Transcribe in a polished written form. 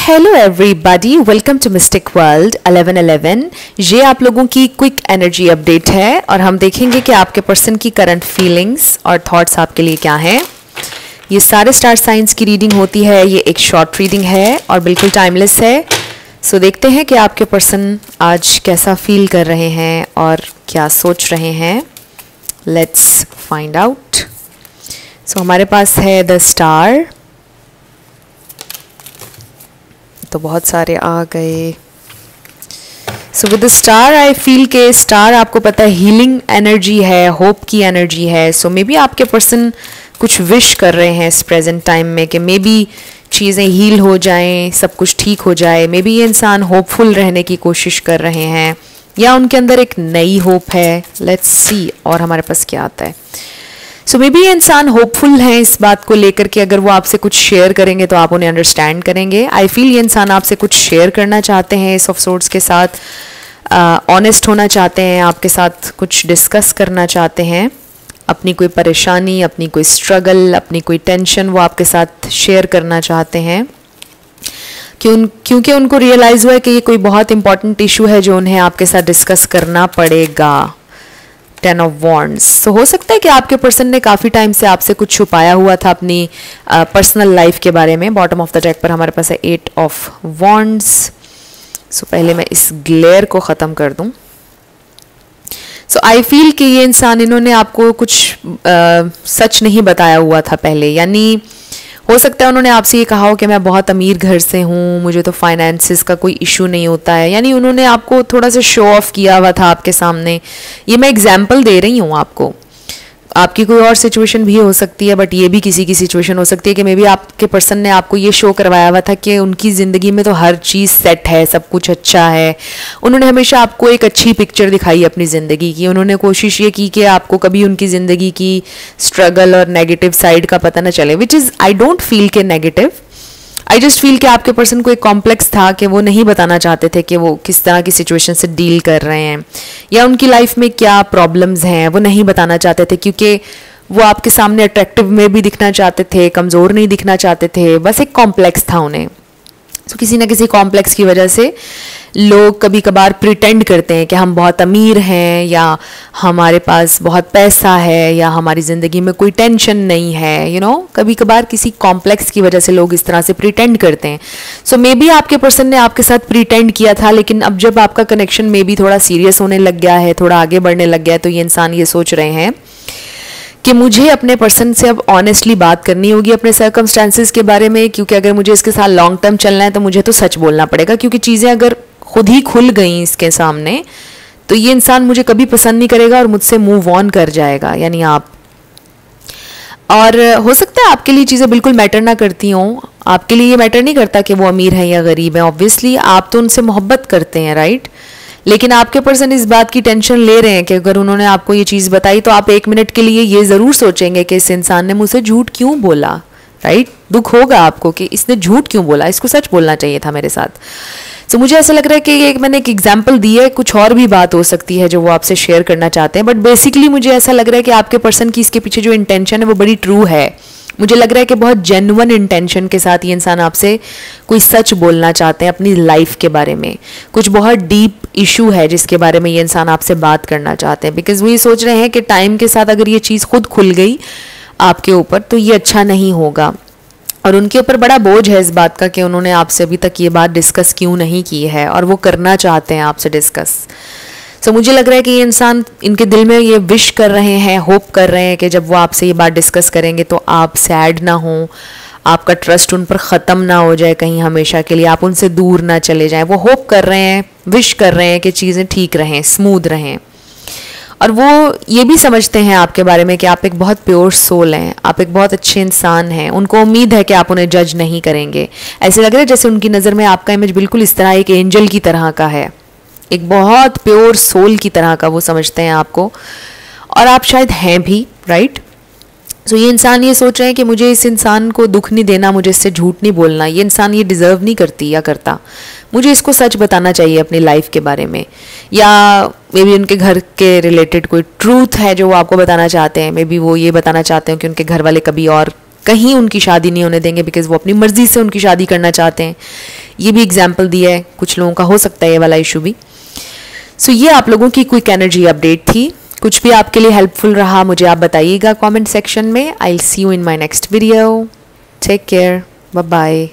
Hello everybody, welcome to mystic world 1111। ये आप लोगों की क्विक एनर्जी अपडेट है और हम देखेंगे कि आपके पर्सन की करंट फीलिंग्स और थॉट्स आपके लिए क्या हैं। ये सारे स्टार साइंस की रीडिंग होती है। ये एक शॉर्ट रीडिंग है और बिल्कुल टाइमलेस है। सो देखते हैं कि आपके पर्सन आज कैसा फील कर रहे हैं और क्या सोच रहे हैं। Let's find out. सो हमारे पास है द स्टार, तो बहुत सारे आ गए। So with the star I feel के स्टार आपको पता है हीलिंग एनर्जी है, होप की एनर्जी है। सो मे बी आपके पर्सन कुछ विश कर रहे हैं इस प्रेजेंट टाइम में कि मे बी चीज़ें हील हो जाएं, सब कुछ ठीक हो जाए। मे बी ये इंसान होपफुल रहने की कोशिश कर रहे हैं या उनके अंदर एक नई होप है। लेट्स सी और हमारे पास क्या आता है। सो मे बी ये इंसान होपफुल हैं इस बात को लेकर के अगर वो आपसे कुछ शेयर करेंगे तो आप उन्हें अंडरस्टैंड करेंगे। आई फील ये इंसान आपसे कुछ शेयर करना चाहते हैं इस ऑफ सोर्ट्स के साथ, ऑनेस्ट होना चाहते हैं, आपके साथ कुछ डिस्कस करना चाहते हैं, अपनी कोई परेशानी, अपनी कोई स्ट्रगल, अपनी कोई टेंशन वो आपके साथ शेयर करना चाहते हैं क्योंकि उनको रियलाइज़ हुआ है कि ये कोई बहुत इंपॉर्टेंट इशू है जो उन्हें आपके साथ डिस्कस करना पड़ेगा। 10 ऑफ वॉन्ड्स। सो हो सकता है कि आपके पर्सन ने काफ़ी टाइम से आपसे कुछ छुपाया हुआ था अपनी पर्सनल लाइफ के बारे में। बॉटम ऑफ द डेक पर हमारे पास है 8 ऑफ वॉन्ड्स। सो पहले मैं इस ग्लेयर को ख़त्म कर दूं। सो आई फील कि ये इंसान, इन्होंने आपको कुछ सच नहीं बताया हुआ था पहले। यानी हो सकता है उन्होंने आपसे ये कहा हो कि मैं बहुत अमीर घर से हूँ, मुझे तो फाइनेंसिस का कोई इशू नहीं होता है। यानी उन्होंने आपको थोड़ा सा शो ऑफ किया हुआ था आपके सामने। ये मैं एग्जाम्पल दे रही हूँ आपको, आपकी कोई और सिचुएशन भी हो सकती है, बट ये भी किसी की सिचुएशन हो सकती है कि मे बी आपके पर्सन ने आपको ये शो करवाया हुआ था कि उनकी ज़िंदगी में तो हर चीज़ सेट है, सब कुछ अच्छा है। उन्होंने हमेशा आपको एक अच्छी पिक्चर दिखाई अपनी ज़िंदगी की। उन्होंने कोशिश ये की कि आपको कभी उनकी ज़िंदगी की स्ट्रगल और नेगेटिव साइड का पता ना चले, which is I don't feel के नेगेटिव। आई जस्ट फील कि आपके पर्सन को एक कॉम्प्लेक्स था कि वो नहीं बताना चाहते थे कि वो किस तरह की सिचुएशन से डील कर रहे हैं या उनकी लाइफ में क्या प्रॉब्लम्स हैं, वो नहीं बताना चाहते थे क्योंकि वो आपके सामने अट्रैक्टिव में भी दिखना चाहते थे, कमज़ोर नहीं दिखना चाहते थे। बस एक कॉम्प्लेक्स था उन्हें। तो किसी ना किसी कॉम्प्लेक्स की वजह से लोग कभी कभार प्रिटेंड करते हैं कि हम बहुत अमीर हैं या हमारे पास बहुत पैसा है या हमारी ज़िंदगी में कोई टेंशन नहीं है। कभी कभार किसी कॉम्प्लेक्स की वजह से लोग इस तरह से प्रिटेंड करते हैं। सो मे बी आपके पर्सन ने आपके साथ प्रिटेंड किया था, लेकिन अब जब आपका कनेक्शन मे बी थोड़ा सीरियस होने लग गया है, थोड़ा आगे बढ़ने लग गया है, तो ये इंसान ये सोच रहे हैं कि मुझे अपने पर्सन से अब ऑनेस्टली बात करनी होगी अपने सर्कमस्टांसेस के बारे में, क्योंकि अगर मुझे इसके साथ लॉन्ग टर्म चलना है तो मुझे तो सच बोलना पड़ेगा। क्योंकि चीज़ें अगर खुद ही खुल गई इसके सामने तो ये इंसान मुझे कभी पसंद नहीं करेगा और मुझसे मूव ऑन कर जाएगा, यानी आप। और हो सकता है आपके लिए चीज़ें बिल्कुल मैटर ना करती हों। आपके लिए ये मैटर नहीं करता कि वो अमीर हैं या गरीब हैं। ऑब्वियसली आप तो उनसे मोहब्बत करते हैं, राइट। लेकिन आपके पर्सन इस बात की टेंशन ले रहे हैं कि अगर उन्होंने आपको ये चीज़ बताई तो आप एक मिनट के लिए ये ज़रूर सोचेंगे कि इस इंसान ने मुझसे झूठ क्यों बोला, राइट। दुख होगा आपको कि इसने झूठ क्यों बोला, इसको सच बोलना चाहिए था मेरे साथ। तो मुझे ऐसा लग रहा है कि मैंने एक एग्जाम्पल दी है, कुछ और भी बात हो सकती है जो वो आपसे शेयर करना चाहते हैं, बट बेसिकली मुझे ऐसा लग रहा है कि आपके पर्सन की इसके पीछे जो इंटेंशन है वो बड़ी ट्रू है। मुझे लग रहा है कि बहुत जेन्युइन इंटेंशन के साथ ये इंसान आपसे कोई सच बोलना चाहते हैं अपनी लाइफ के बारे में। कुछ बहुत डीप इशू है जिसके बारे में ये इंसान आपसे बात करना चाहते हैं, बिकॉज वो ये सोच रहे हैं कि टाइम के साथ अगर ये चीज़ खुद खुल गई आपके ऊपर तो ये अच्छा नहीं होगा। और उनके ऊपर बड़ा बोझ है इस बात का कि उन्होंने आपसे अभी तक ये बात डिस्कस क्यों नहीं की है, और वो करना चाहते हैं आपसे डिस्कस। सो मुझे लग रहा है कि ये इंसान, इनके दिल में ये विश कर रहे हैं, होप कर रहे हैं कि जब वो आपसे ये बात डिस्कस करेंगे तो आप सैड ना हो, आपका ट्रस्ट उन पर ख़त्म ना हो जाए कहीं हमेशा के लिए, आप उनसे दूर ना चले जाएं। वो होप कर रहे हैं, विश कर रहे हैं कि चीज़ें ठीक रहें, स्मूथ रहें। और वो ये भी समझते हैं आपके बारे में कि आप एक बहुत प्योर सोल हैं, आप एक बहुत अच्छे इंसान हैं। उनको उम्मीद है कि आप उन्हें जज नहीं करेंगे। ऐसे लग रहा है जैसे उनकी नज़र में आपका इमेज बिल्कुल इस तरह एक एंजल की तरह का है, एक बहुत प्योर सोल की तरह का वो समझते हैं आपको, और आप शायद हैं भी, राइट। सो ये इंसान ये सोच रहे हैं कि मुझे इस इंसान को दुख नहीं देना, मुझे इससे झूठ नहीं बोलना, ये इंसान ये डिज़र्व नहीं करती या करता, मुझे इसको सच बताना चाहिए अपनी लाइफ के बारे में, या मे बी उनके घर के रिलेटेड कोई ट्रूथ है जो वो आपको बताना चाहते हैं। मे बी वो ये बताना चाहते हैं कि उनके घर वाले कभी और कहीं उनकी शादी नहीं होने देंगे बिकॉज वो अपनी मर्ज़ी से उनकी शादी करना चाहते हैं, ये भी एग्जाम्पल दिया है, कुछ लोगों का हो सकता है ये वाला इशू भी। सो ये आप लोगों की क्विक एनर्जी अपडेट थी। कुछ भी आपके लिए हेल्पफुल रहा मुझे आप बताइएगा कमेंट सेक्शन में। I will see you in my next video. Take care, bye bye.